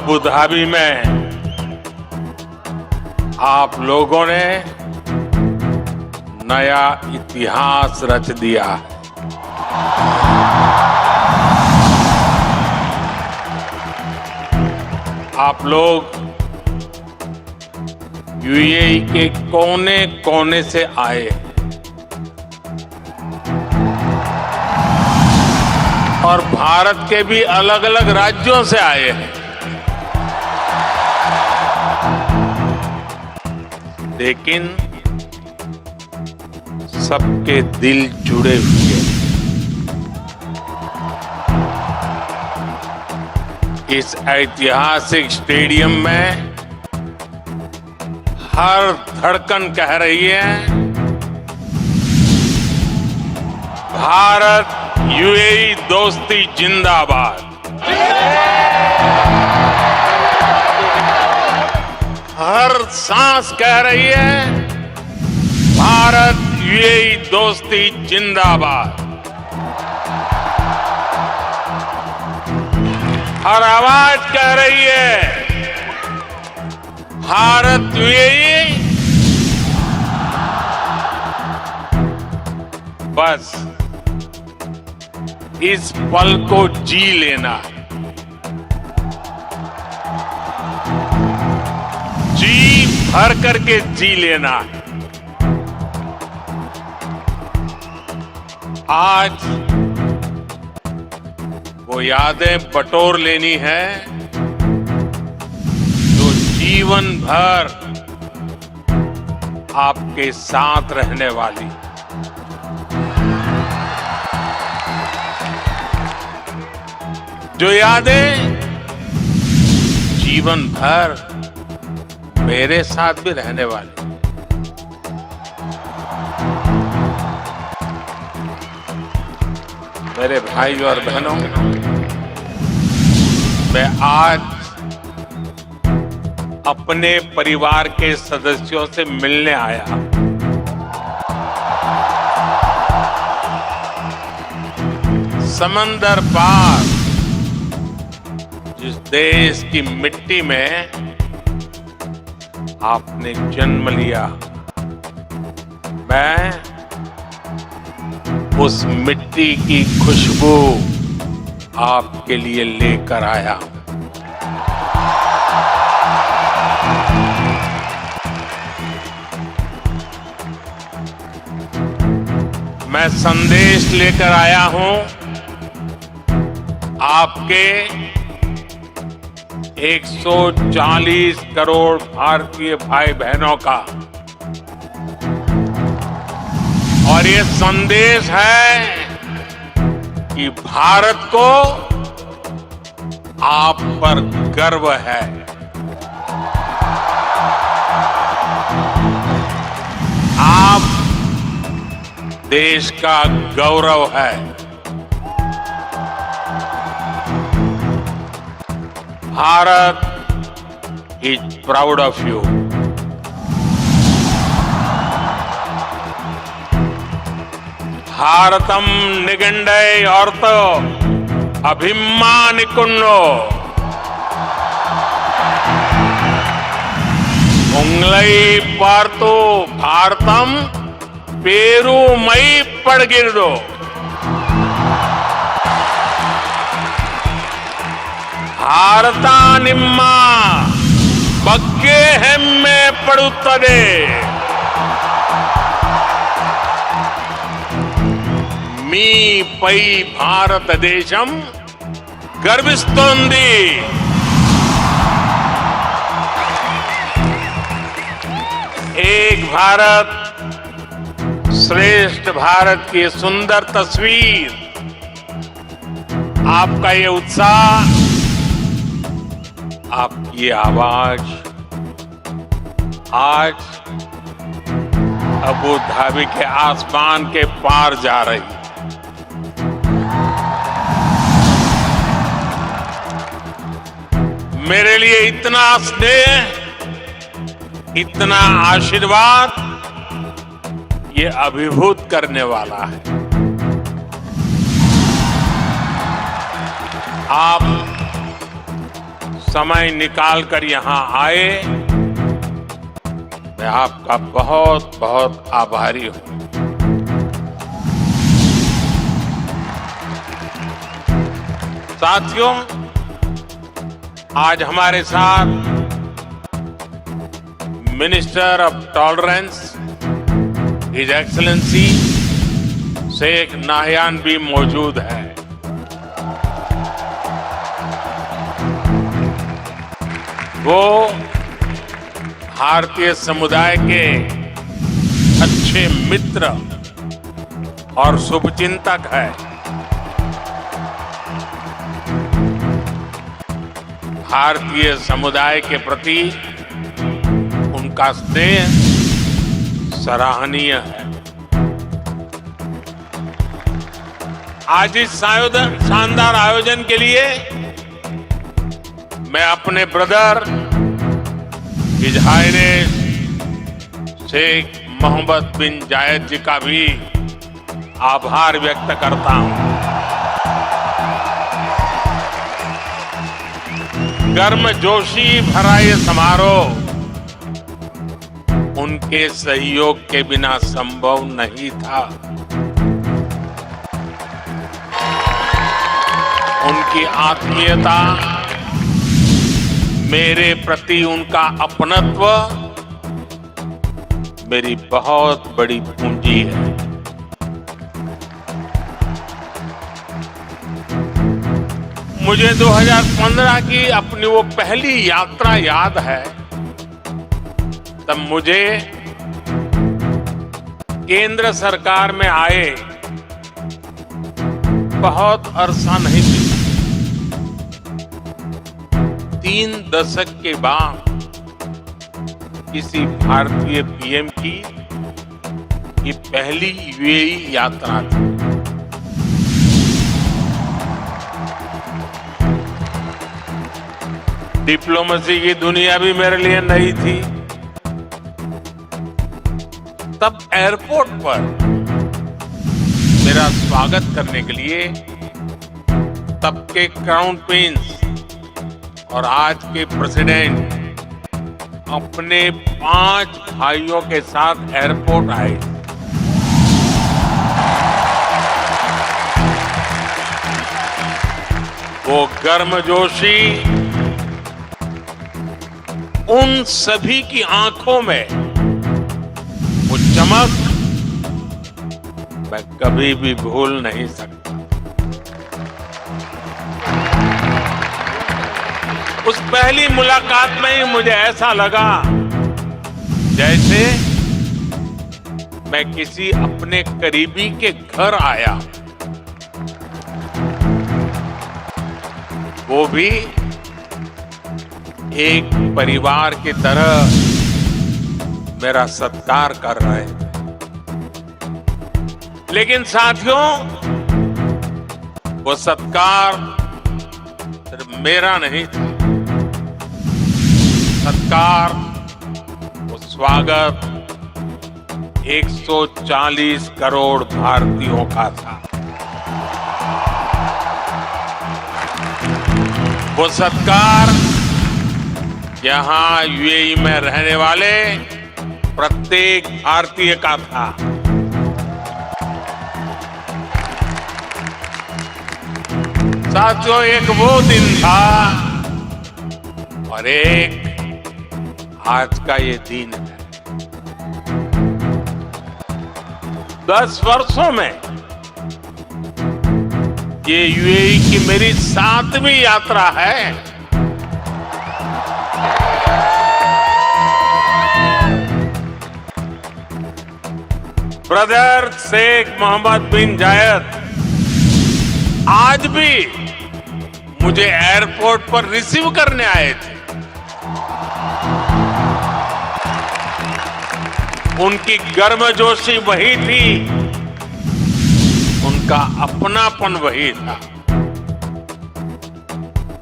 Abu Dhabi में आप लोगों ने नया इतिहास रच दिया। आप लोग यूएई के कोने कोने से आए और भारत के भी अलग अलग राज्यों से आए हैं, लेकिन सबके दिल जुड़े हुए। इस ऐतिहासिक स्टेडियम में हर धड़कन कह रही है, भारत यूएई दोस्ती जिंदाबाद। हर सांस कह रही है, भारत यूएई दोस्ती जिंदाबाद। हर आवाज कह रही है, भारत यूएई। बस इस पल को जी लेना है, जी भर करके जी लेना है। आज वो यादें बटोर लेनी है जो जीवन भर आपके साथ रहने वाली। जो यादें जीवन भर मेरे साथ भी रहने वाली। मेरे भाई और बहनों, मैं आज अपने परिवार के सदस्यों से मिलने आया। समंदर पार जिस देश की मिट्टी में आपने जन्म लिया, मैं उस मिट्टी की खुशबू आपके लिए लेकर आया। मैं संदेश लेकर आया हूं आपके 140 करोड़ भारतीय भाई बहनों का, और ये संदेश है कि भारत को आप पर गर्व है। आप देश का गौरव है। Bharat is proud of you. Bharatam निगंडे औरतो अभिमानिकुन्नो उंगलई पार्तो भारतम पेरू मई पड़गिरदो। भारता निम्मा बग्गे हेम्मे पड़ुत्तदे। मी पै भारत देशम गर्विस्तोंदी। एक भारत श्रेष्ठ भारत की सुंदर तस्वीर, आपका ये उत्साह, आपकी आवाज आज अबू धाबी के आसमान के पार जा रही। मेरे लिए इतना स्नेह, इतना आशीर्वाद, ये अभिभूत करने वाला है। आप समय निकाल कर यहाँ आए, मैं आपका बहुत बहुत आभारी हूं। साथियों, आज हमारे साथ minister of tolerance his excellency Sheikh Nahyan भी मौजूद है। वो भारतीय समुदाय के अच्छे मित्र और शुभचिंतक है। भारतीय समुदाय के प्रति उनका स्नेह सराहनीय है। आज इस शानदार आयोजन के लिए मैं अपने brother his highness Sheikh Mohammed bin Zayed ji का भी आभार व्यक्त करता हूं। गर्मजोशी भरा ये समारोह उनके सहयोग के बिना संभव नहीं था। उनकी आत्मीयता, मेरे प्रति उनका अपनत्व मेरी बहुत बड़ी पूंजी है। मुझे 2015 की अपनी वो पहली यात्रा याद है। तब मुझे केंद्र सरकार में आए बहुत अरसा नहीं बीता। 3 दशक के बाद किसी भारतीय पीएम की ये पहली यूएई यात्रा थी। डिप्लोमेसी की दुनिया भी मेरे लिए नई थी। तब एयरपोर्ट पर मेरा स्वागत करने के लिए तब के क्राउन प्रिंस और आज के प्रेसिडेंट अपने 5 भाइयों के साथ एयरपोर्ट आए। वो गर्मजोशी उन सभी की आंखों में वो चमक मैं कभी भी भूल नहीं सकता। उस पहली मुलाकात में ही मुझे ऐसा लगा जैसे मैं किसी अपने करीबी के घर आया, वो भी एक परिवार की तरह मेरा सत्कार कर रहे हैं। लेकिन साथियों, वो सत्कार सिर्फ मेरा नहीं था। सत्कार, वो स्वागत 140 करोड़ भारतीयों का था। वो सत्कार यहां यूएई में रहने वाले प्रत्येक भारतीय का था। साथियों, एक वो दिन था और एक आज का ये दिन है। 10 वर्षों में ये यूएई की मेरी 7वीं यात्रा है। ब्रदर शेख मोहम्मद बिन जायद आज भी मुझे एयरपोर्ट पर रिसीव करने आए थे। उनकी गर्मजोशी वही थी, उनका अपनापन वही था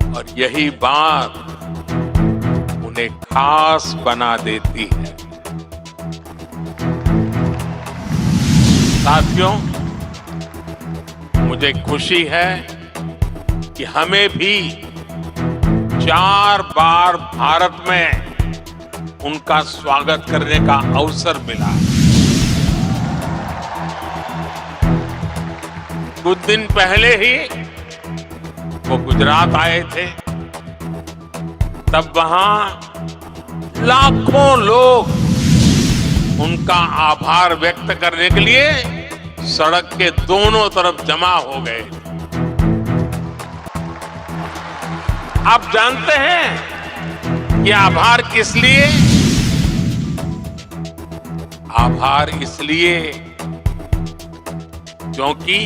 और यही बात उन्हें खास बना देती है। साथियों, मुझे खुशी है कि हमें भी 4 बार भारत में उनका स्वागत करने का अवसर मिला। कुछ दिन पहले ही वो गुजरात आए थे, तब वहां लाखों लोग उनका आभार व्यक्त करने के लिए सड़क के दोनों तरफ जमा हो गए। आप जानते हैं कि आभार किस लिए? आभार इसलिए क्योंकि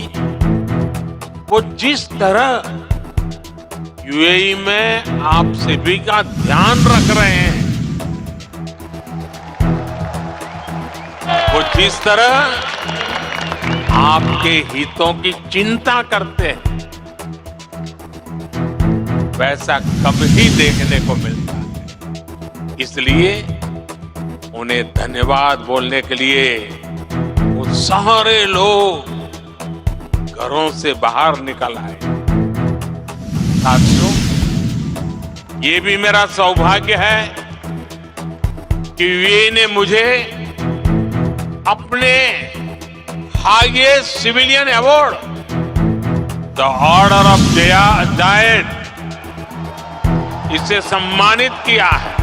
वो जिस तरह यूएई में आप सभी का ध्यान रख रहे हैं, वो जिस तरह आपके हितों की चिंता करते हैं, वैसा कभी देखने को मिलता है। इसलिए उन्हें धन्यवाद बोलने के लिए वो सारे लोग घरों से बाहर निकल आए। साथियों, ये भी मेरा सौभाग्य है कि यूएई ने मुझे अपने highest civilian award the order of Zayed इसे सम्मानित किया है।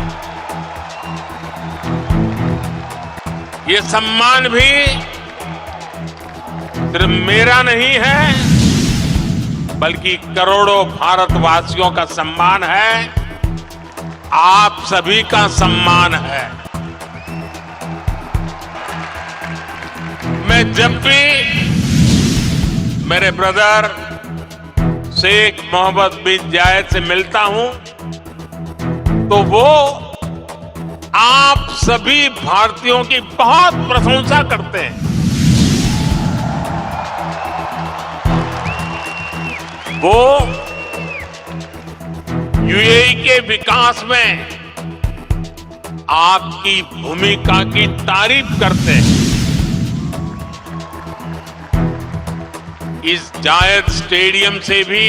ये सम्मान भी सिर्फ मेरा नहीं है, बल्कि करोड़ों भारतवासियों का सम्मान है, आप सभी का सम्मान है। मैं जब भी मेरे ब्रदर शेख मोहम्मद बिन जायद से मिलता हूं, तो वो आप सभी भारतीयों की बहुत प्रशंसा करते हैं। वो यूएई के विकास में आपकी भूमिका की तारीफ करते हैं। इस जायद स्टेडियम से भी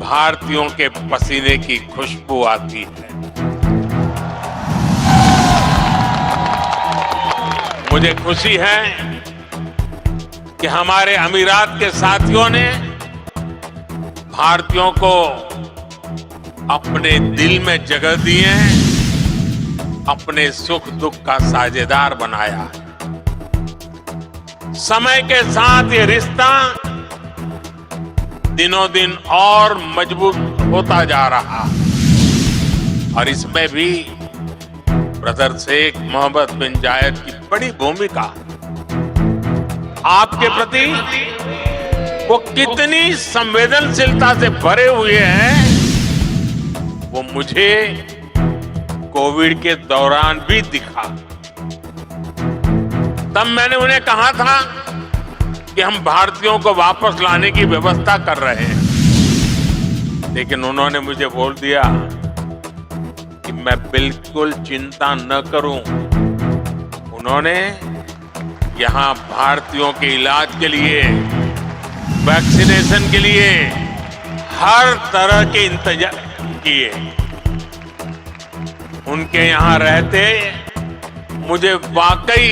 भारतीयों के पसीने की खुशबू आती है। मुझे खुशी है कि हमारे अमीरात के साथियों ने भारतीयों को अपने दिल में जगह दी है, अपने सुख दुख का साझेदार बनाया है। समय के साथ ये रिश्ता दिनों दिन और मजबूत होता जा रहा, और इसमें भी ब्रदर शेख मोहम्मद बिन जायद की बड़ी भूमिका। आपके प्रति वो कितनी संवेदनशीलता से भरे हुए हैं, वो मुझे कोविड के दौरान भी दिखा। तब मैंने उन्हें कहा था कि हम भारतीयों को वापस लाने की व्यवस्था कर रहे हैं, लेकिन उन्होंने मुझे बोल दिया कि मैं बिल्कुल चिंता न करूं। उन्होंने यहां भारतीयों के इलाज के लिए, वैक्सीनेशन के लिए हर तरह के इंतजाम किए। उनके यहां रहते मुझे वाकई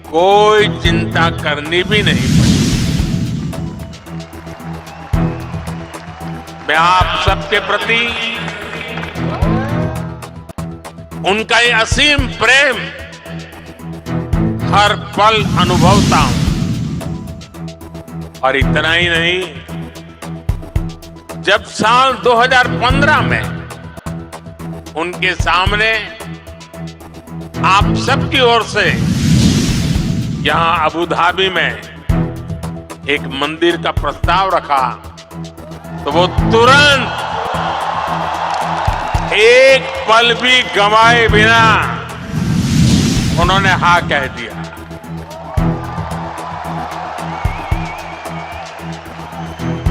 कोई चिंता करनी भी नहीं पड़ी। मैं आप सबके प्रति उनका ये असीम प्रेम हर पल अनुभवता हूं। और इतना ही नहीं, जब साल 2015 में उनके सामने आप सबकी ओर से यहां अबू धाबी में एक मंदिर का प्रस्ताव रखा, तो वो तुरंत एक पल भी गंवाए बिना उन्होंने हाँ कह दिया।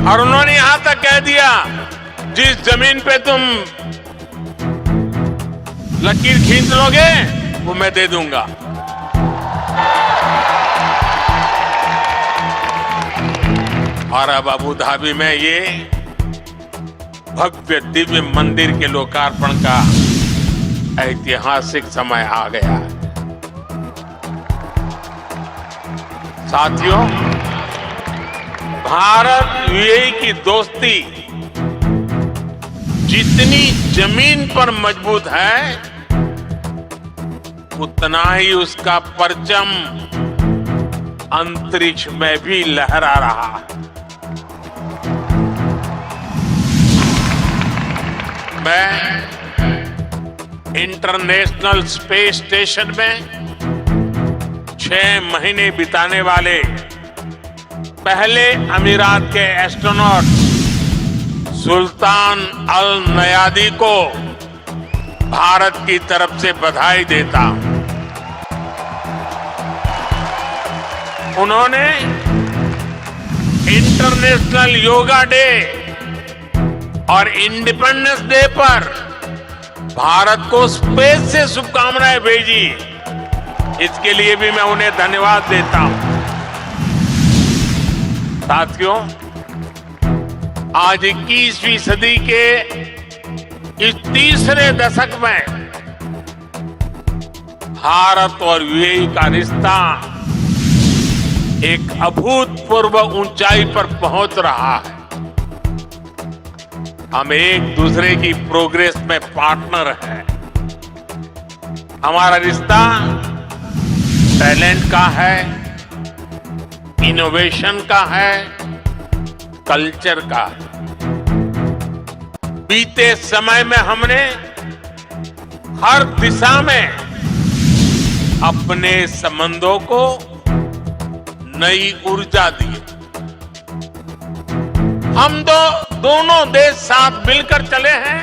और उन्होंने यहां तक कह दिया, जिस जमीन पे तुम लकीर खींच लोगे वो मैं दे दूंगा। और अब अबू धाबी में ये भव्य दिव्य मंदिर के लोकार्पण का ऐतिहासिक समय आ गया है। साथियों, भारत यूएई की दोस्ती जितनी जमीन पर मजबूत है, उतना ही उसका परचम अंतरिक्ष में भी लहरा रहा है। मैं इंटरनेशनल स्पेस स्टेशन में 6 महीने बिताने वाले पहले अमीरात के एस्ट्रोनॉट सुल्तान अल नयादी को भारत की तरफ से बधाई देता हूं। उन्होंने इंटरनेशनल योगा डे और इंडिपेंडेंस डे पर भारत को स्पेस से शुभकामनाएं भेजी। इसके लिए भी मैं उन्हें धन्यवाद देता हूं। साथियों, आज 21वीं सदी के इस तीसरे दशक में भारत और यूएई का रिश्ता एक अभूतपूर्व ऊंचाई पर पहुंच रहा है। हम एक दूसरे की प्रोग्रेस में पार्टनर हैं। हमारा रिश्ता टैलेंट का है, इनोवेशन का है, कल्चर का है। बीते समय में हमने हर दिशा में अपने संबंधों को नई ऊर्जा दी। हम दोनों देश साथ मिलकर चले हैं,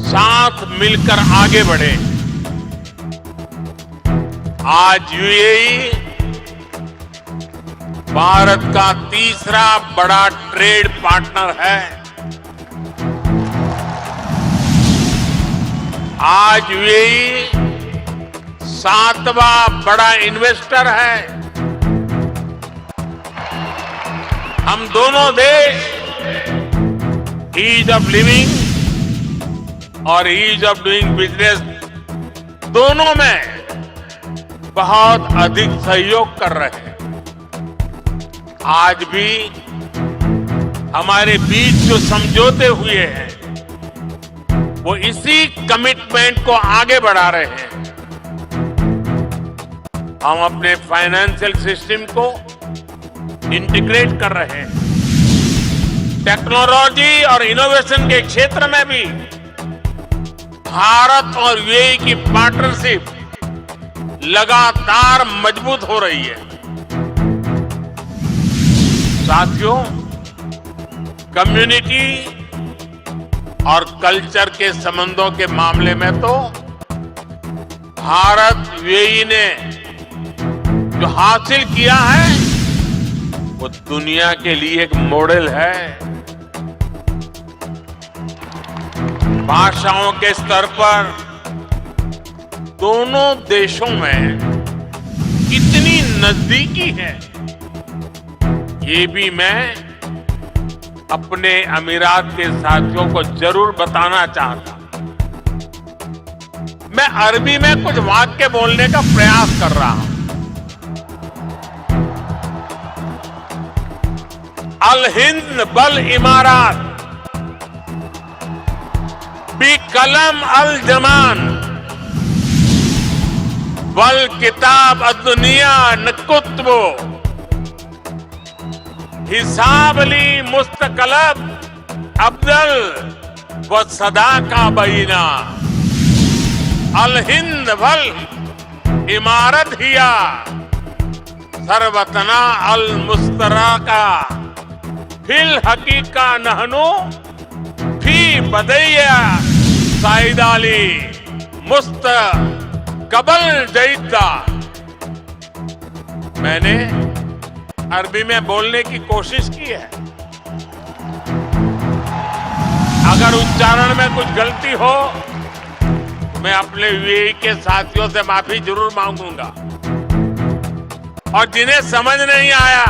साथ मिलकर आगे बढ़े। आज यूएई भारत का तीसरा बड़ा ट्रेड पार्टनर है। आज यूएई 7वां बड़ा इन्वेस्टर है। हम दोनों देश ईज ऑफ लिविंग और ईज ऑफ डूइंग बिजनेस दोनों में बहुत अधिक सहयोग कर रहे हैं। आज भी हमारे बीच जो समझौते हुए हैं, वो इसी कमिटमेंट को आगे बढ़ा रहे हैं। हम अपने फाइनेंशियल सिस्टम को इंटीग्रेट कर रहे हैं। टेक्नोलॉजी और इनोवेशन के क्षेत्र में भी भारत और यूएई की पार्टनरशिप लगातार मजबूत हो रही है। साथियों, कम्युनिटी और कल्चर के संबंधों के मामले में तो भारत यूएई ने जो हासिल किया है, वो दुनिया के लिए एक मॉडल है। भाषाओं के स्तर पर दोनों देशों में कितनी नजदीकी है, ये भी मैं अपने अमीरात के साथियों को जरूर बताना चाहता। मैं अरबी में कुछ वाक्य बोलने का प्रयास कर रहा हूं। अल हिंद बल इमारात बी कलम अल जमान वल किताब दुनिया न कुतबो हिसाब ली मुस्तकलब अब्दल व सदा का बीना। अल हिंद भल इमारत हिया सरवतना अल मुस्तराका फिल हकीका नहनु फी बदैया साइदाली मुस्त कबल जईदा। मैंने अरबी में बोलने की कोशिश की है। अगर उच्चारण में कुछ गलती हो तो मैं अपने यूएई के साथियों से माफी जरूर मांगूंगा। और जिन्हें समझ नहीं आया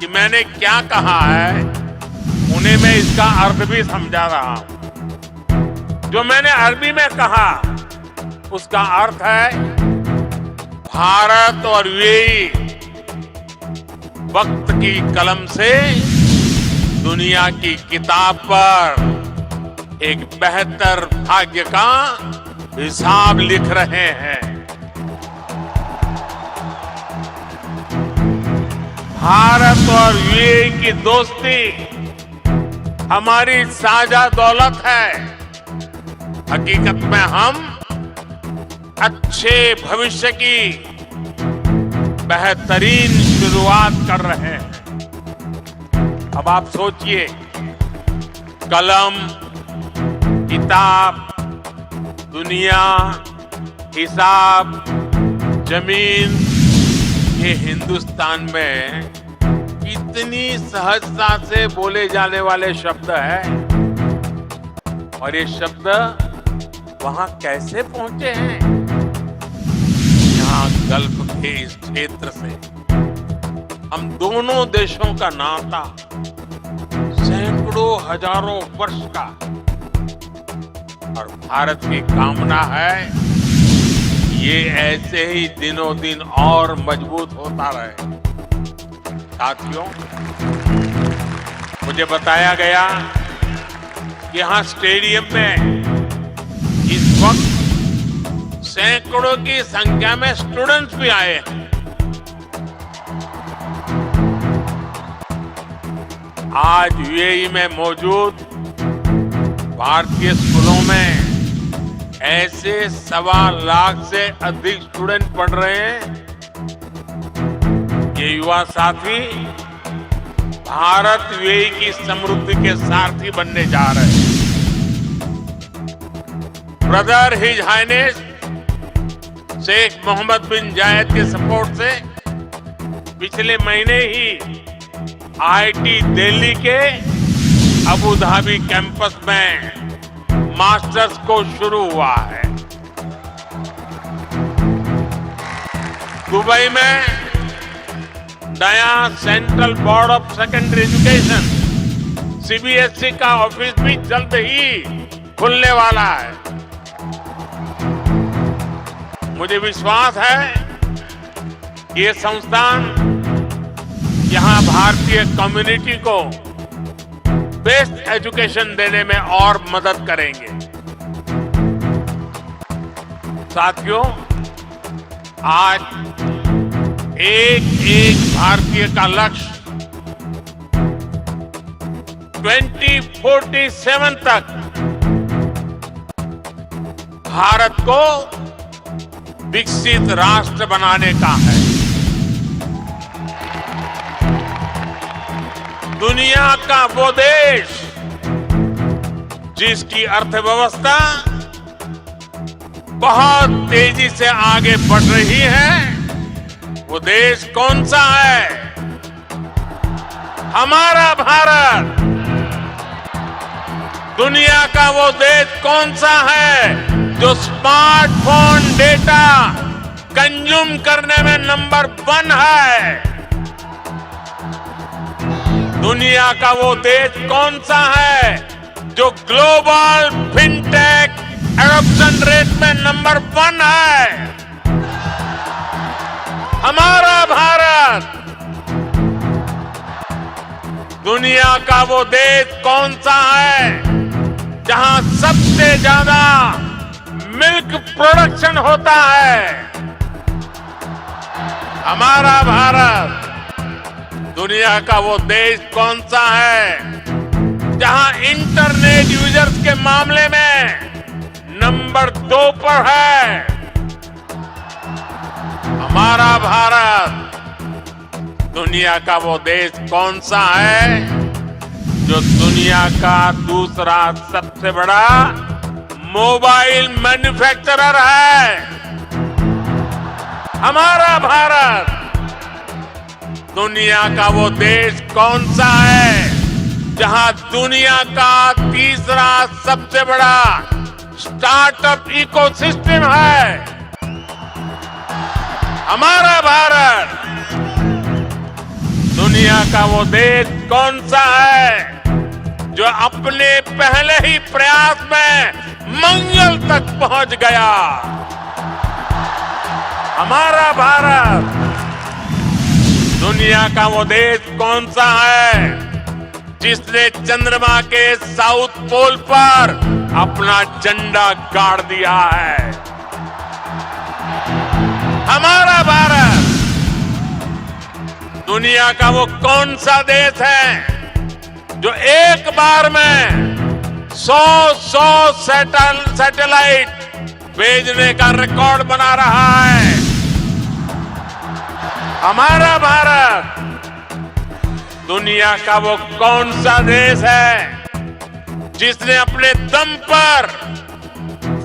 कि मैंने क्या कहा है, उन्हें अपने में इसका अर्थ भी समझा रहा हूं। जो मैंने अरबी में कहा उसका अर्थ है भारत और यूएई वक्त की कलम से दुनिया की किताब पर एक बेहतर भाग्य का हिसाब लिख रहे हैं। भारत और यूएई की दोस्ती हमारी साझा दौलत है। हकीकत में हम अच्छे भविष्य की बेहतरीन शुरुआत कर रहे हैं। अब आप सोचिए, कलम, किताब, दुनिया, हिसाब, जमीन, ये हिंदुस्तान में कितनी सहजता से बोले जाने वाले शब्द हैं, और ये शब्द वहां कैसे पहुंचे हैं? यहाँ गल्फ के इस क्षेत्र से हम दोनों देशों का नाता सैकड़ों हजारों वर्ष का, और भारत की कामना है ये ऐसे ही दिनों दिन और मजबूत होता रहे। साथियों, मुझे बताया गया कि यहाँ स्टेडियम में इस वक्त सैकड़ों की संख्या में स्टूडेंट्स भी आए हैं। आज यूएई में मौजूद भारतीय स्कूलों में ऐसे 1.25 लाख से अधिक स्टूडेंट पढ़ रहे हैं। ये युवा साथी भारत यूएई की समृद्धि के सारथी बनने जा रहे हैं। Brother his highness Sheikh Mohammed bin Zayed के सपोर्ट से पिछले महीने ही आईआईटी दिल्ली के अबू धाबी कैंपस में मास्टर्स को शुरू हुआ है। दुबई में नया central board of secondary education CBSE का ऑफिस भी जल्द ही खुलने वाला है। मुझे विश्वास है कि ये संस्थान यहां भारतीय कम्युनिटी को बेस्ट एजुकेशन देने में और मदद करेंगे। साथियों, आज एक एक भारतीय का लक्ष्य 2047 तक भारत को विकसित राष्ट्र बनाने का है। दुनिया का वो देश जिसकी अर्थव्यवस्था बहुत तेजी से आगे बढ़ रही है, वो देश कौन सा है? हमारा भारत। दुनिया का वो देश कौन सा है जो स्मार्टफोन डेटा कंज्यूम करने में नंबर 1 है? दुनिया का वो देश कौन सा है जो ग्लोबल फिनटेक एडॉप्शन रेट में नंबर 1 है? हमारा भारत। दुनिया का वो देश कौन सा है जहां सबसे ज्यादा मिल्क प्रोडक्शन होता है? हमारा भारत। दुनिया का वो देश कौन सा है जहां इंटरनेट यूजर्स के मामले में नंबर 2 पर है? हमारा भारत। दुनिया का वो देश कौन सा है जो दुनिया का दूसरा सबसे बड़ा मोबाइल मैन्युफैक्चरर है? हमारा भारत। दुनिया का वो देश कौन सा है जहां दुनिया का तीसरा सबसे बड़ा स्टार्टअप इकोसिस्टम है? हमारा भारत। दुनिया का वो देश कौन सा है जो अपने पहले ही प्रयास में मंगल तक पहुंच गया। हमारा भारत दुनिया का वो देश कौन सा है जिसने चंद्रमा के साउथ पोल पर अपना झंडा गाड़ दिया है? हमारा भारत दुनिया का वो कौन सा देश है जो एक बार में 100 सैटेलाइट भेजने का रिकॉर्ड बना रहा है? हमारा भारत दुनिया का वो कौन सा देश है जिसने अपने दम पर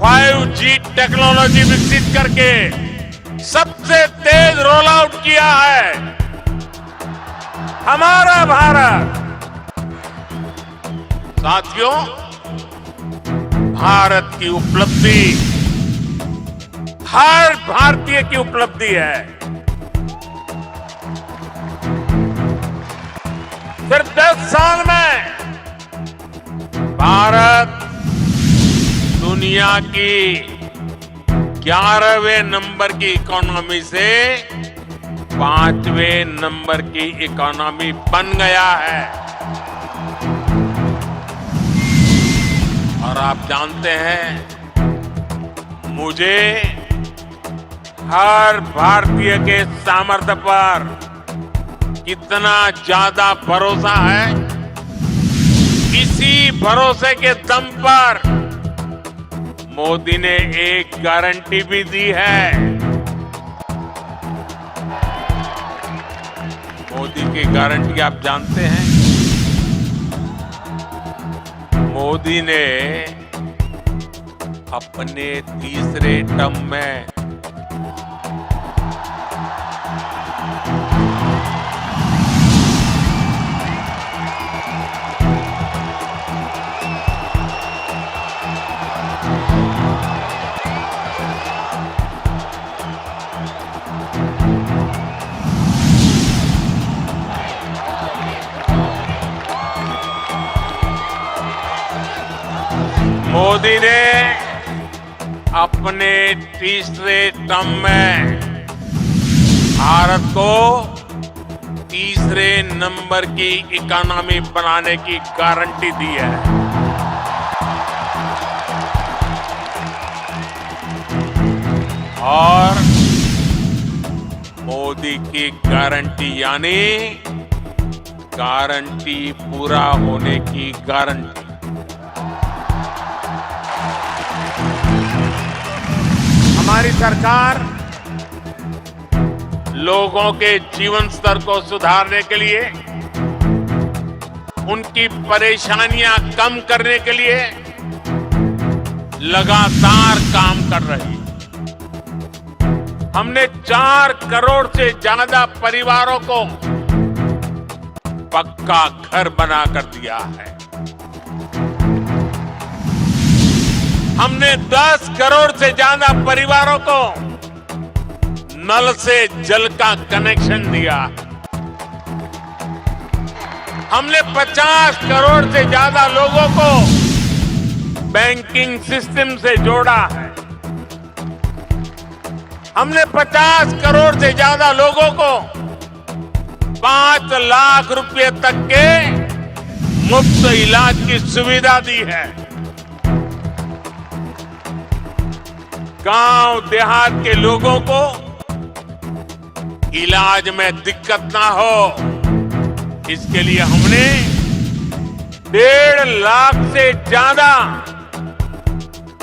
5G टेक्नोलॉजी विकसित करके सबसे तेज रोल आउट किया है? हमारा भारत। साथियों, भारत की उपलब्धि हर भारतीय की उपलब्धि है। सिर्फ 10 साल में भारत दुनिया की 11वें नंबर की इकोनॉमी से 5वें नंबर की इकोनॉमी बन गया है। और आप जानते हैं, मुझे हर भारतीय के सामर्थ्य पर कितना ज्यादा भरोसा है, इसी भरोसे के दम पर मोदी ने एक गारंटी भी दी है। मोदी की गारंटी आप जानते हैं? मोदी ने अपने तीसरे टर्म में मोदी ने अपने तीसरे टर्म में भारत को तीसरे नंबर की इकोनॉमी बनाने की गारंटी दी है। और मोदी की गारंटी यानी गारंटी पूरा होने की गारंटी। हमारी सरकार लोगों के जीवन स्तर को सुधारने के लिए, उनकी परेशानियां कम करने के लिए लगातार काम कर रही है। हमने 4 करोड़ से ज्यादा परिवारों को पक्का घर बना कर दिया है। हमने 10 करोड़ से ज्यादा परिवारों को नल से जल का कनेक्शन दिया। हमने 50 करोड़ से ज्यादा लोगों को बैंकिंग सिस्टम से जोड़ा है। हमने 50 करोड़ से ज्यादा लोगों को 5 लाख रुपए तक के मुफ्त इलाज की सुविधा दी है। गांव देहात के लोगों को इलाज में दिक्कत ना हो, इसके लिए हमने 1.5 लाख से ज्यादा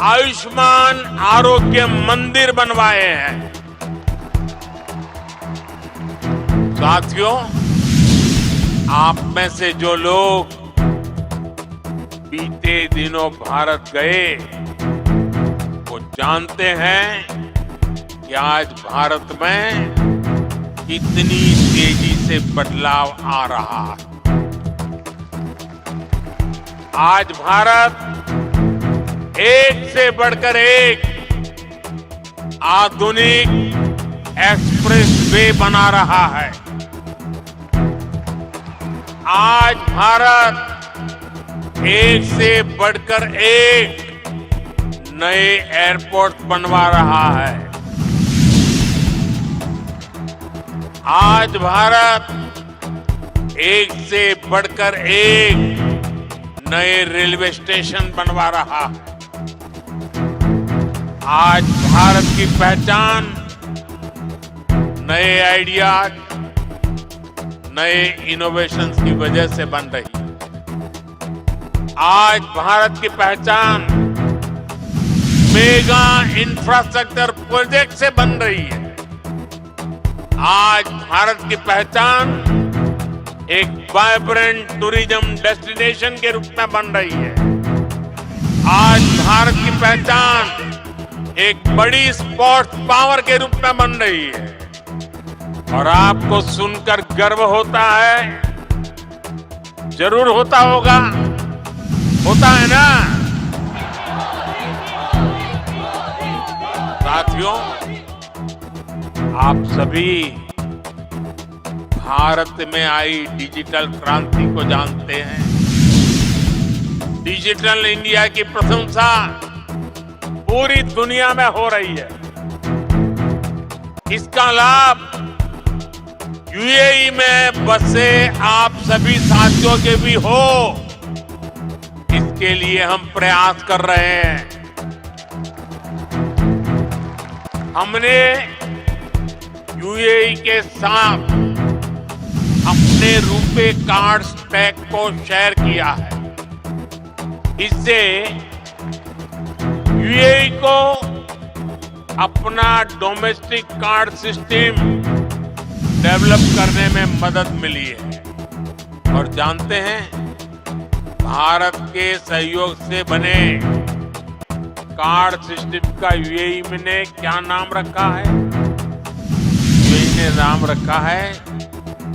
आयुष्मान आरोग्य मंदिर बनवाए हैं। साथियों, आप में से जो लोग बीते दिनों भारत गए वो जानते हैं कि आज भारत में कितनी तेजी से बदलाव आ रहा है। आज भारत एक से बढ़कर एक आधुनिक एक्सप्रेस वे बना रहा है। आज भारत एक से बढ़कर एक नए एयरपोर्ट बनवा रहा है। आज भारत एक से बढ़कर एक नए रेलवे स्टेशन बनवा रहा है। आज भारत की पहचान नए आइडियाज, नए इनोवेशंस की वजह से बन रही है। आज भारत की पहचान मेगा इंफ्रास्ट्रक्चर प्रोजेक्ट से बन रही है। आज भारत की पहचान एक वाइब्रेंट टूरिज्म डेस्टिनेशन के रूप में बन रही है। आज भारत की पहचान एक बड़ी स्पोर्ट्स पावर के रूप में बन रही है। और आपको सुनकर गर्व होता है, जरूर होता होगा, होता है ना साथियों। आप सभी भारत में आई डिजिटल क्रांति को जानते हैं। डिजिटल इंडिया की प्रशंसा पूरी दुनिया में हो रही है। इसका लाभ यूएई में बसे आप सभी साथियों के भी हो, इसके लिए हम प्रयास कर रहे हैं। हमने यूएई के साथ अपने रुपे कार्ड स्टैक को शेयर किया है। इससे यूएई को अपना डोमेस्टिक कार्ड सिस्टम डेवलप करने में मदद मिली है। और जानते हैं, भारत के सहयोग से बने कार्ड सिस्टम का यूएई ने क्या नाम रखा है? यूएई ने नाम रखा है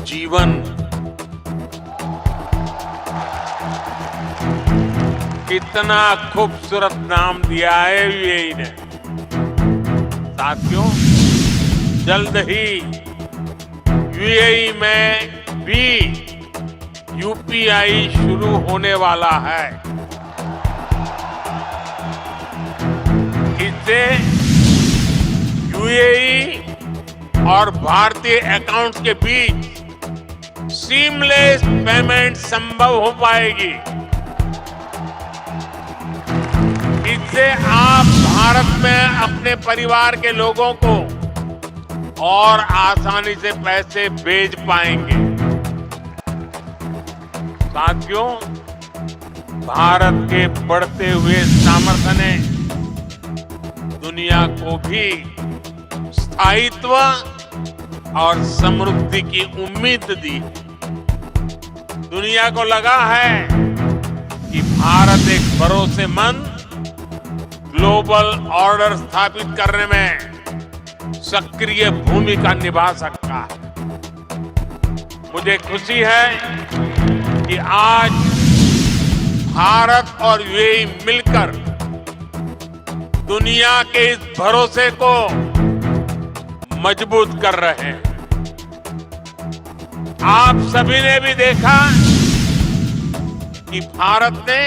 जीवन। कितना खूबसूरत नाम दिया है यूएई ने। साथियों, जल्द ही यूएई में भी यूपीआई शुरू होने वाला है। इससे यूएई और भारतीय अकाउंट्स के बीच सीमलेस पेमेंट संभव हो पाएगी। इससे आप भारत में अपने परिवार के लोगों को और आसानी से पैसे भेज पाएंगे। साथियों, भारत के बढ़ते हुए सामर्थ्य ने दुनिया को भी स्थायित्व और समृद्धि की उम्मीद दी। दुनिया को लगा है कि भारत एक भरोसेमंद ग्लोबल ऑर्डर स्थापित करने में सक्रिय भूमिका निभा सकता है। मुझे खुशी है कि आज भारत और यूएई मिलकर दुनिया के इस भरोसे को मजबूत कर रहे हैं। आप सभी ने भी देखा कि भारत ने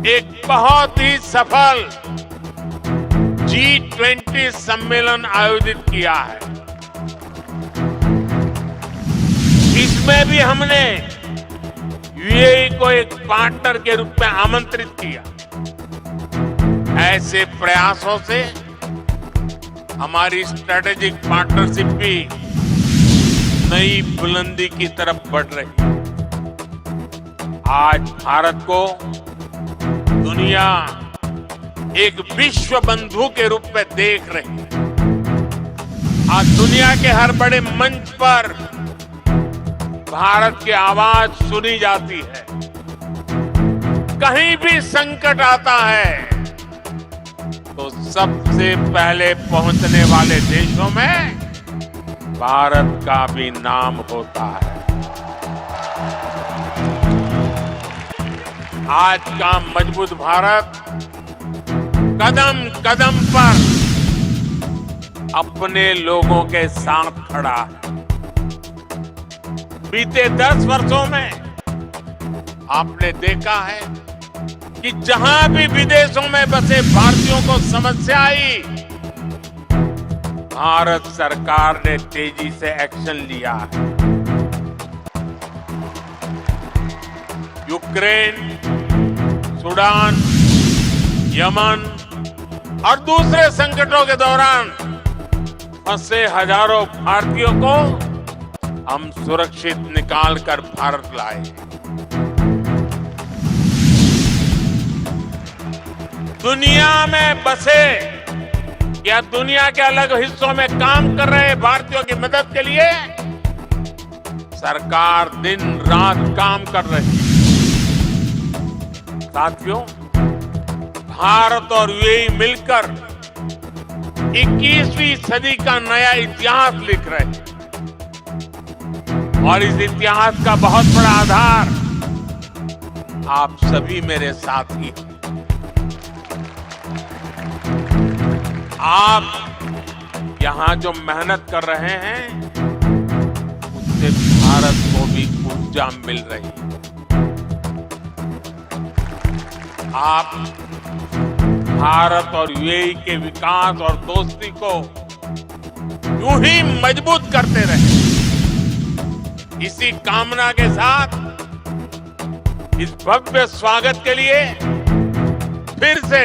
एक बहुत ही सफल G20 सम्मेलन आयोजित किया है। इसमें भी हमने यूएई को एक पार्टनर के रूप में आमंत्रित किया। ऐसे प्रयासों से हमारी स्ट्रेटेजिक पार्टनरशिप भी नई बुलंदी की तरफ बढ़ रही है। आज भारत को दुनिया एक विश्व बंधु के रूप में देख रही है। आज दुनिया के हर बड़े मंच पर भारत की आवाज सुनी जाती है। कहीं भी संकट आता है तो सबसे पहले पहुंचने वाले देशों में भारत का भी नाम होता है। आज का मजबूत भारत कदम कदम पर अपने लोगों के साथ खड़ा है। बीते 10 वर्षों में आपने देखा है कि जहां भी विदेशों में बसे भारतीयों को समस्या आई, भारत सरकार ने तेजी से एक्शन लिया है। यूक्रेन, सूडान, यमन और दूसरे संकटों के दौरान फंसे हजारों भारतीयों को हम सुरक्षित निकालकर भारत लाए। दुनिया में बसे या दुनिया के अलग हिस्सों में काम कर रहे भारतीयों की मदद के लिए सरकार दिन रात काम कर रही है। साथियों, भारत और यूएई मिलकर 21वीं सदी का नया इतिहास लिख रहे हैं और इस इतिहास का बहुत बड़ा आधार आप सभी मेरे साथी हैं। आप यहां जो मेहनत कर रहे हैं उससे भारत को भी ऊर्जा मिल रही है। आप भारत और यूएई के विकास और दोस्ती को यूं ही मजबूत करते रहे। इसी कामना के साथ इस भव्य स्वागत के लिए फिर से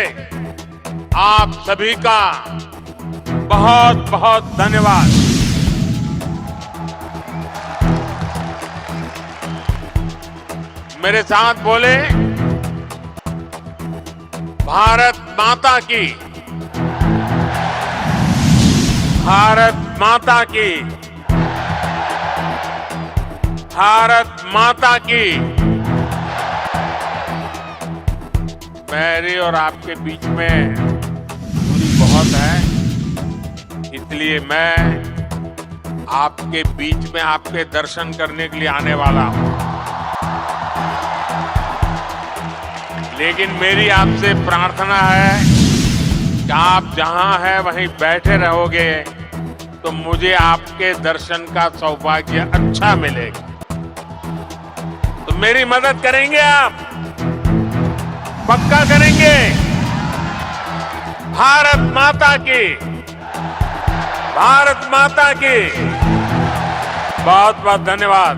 आप सभी का बहुत बहुत धन्यवाद। मेरे साथ बोले, भारत माता की, भारत माता की, भारत माता की। मेरी और आपके बीच में दूरी बहुत है, इसलिए मैं आपके बीच में आपके दर्शन करने के लिए आने वाला हूं। लेकिन मेरी आपसे प्रार्थना है कि आप जहां हैं वहीं बैठे रहोगे तो मुझे आपके दर्शन का सौभाग्य अच्छा मिलेगा। तो मेरी मदद करेंगे आप? पक्का करेंगे? भारत माता की, भारत माता की। बहुत बहुत धन्यवाद।